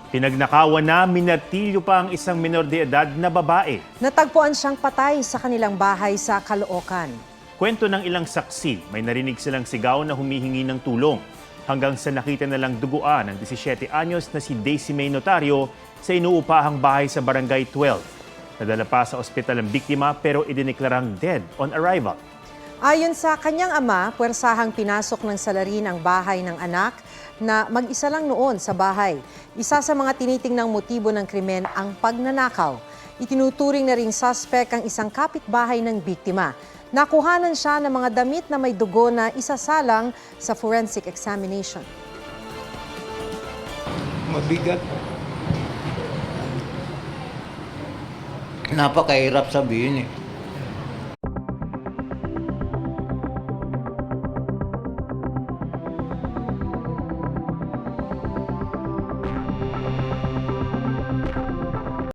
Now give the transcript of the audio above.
Pinagnakawan na minatilyo pa ang isang minor de edad na babae. Natagpuan siyang patay sa kanilang bahay sa Caloocan. Kwento ng ilang saksi, may narinig silang sigaw na humihingi ng tulong. Hanggang sa nakita na lang duguan ng 17 anyos na si Daisy May Notario sa inuupahang bahay sa Barangay 12. Nadala pa sa ospital ang biktima pero idineklarang dead on arrival. Ayon sa kanyang ama, puwersahang pinasok ng salarin ang bahay ng anak na mag-isa lang noon sa bahay. Isa sa mga tinitingnang motibo ng krimen ang pagnanakaw. Itinuturing na ring suspect ang isang kapitbahay ng biktima. Nakuhanan siya ng mga damit na may dugo na isasalang sa forensic examination. Mabigat. Napakahirap sabihin eh.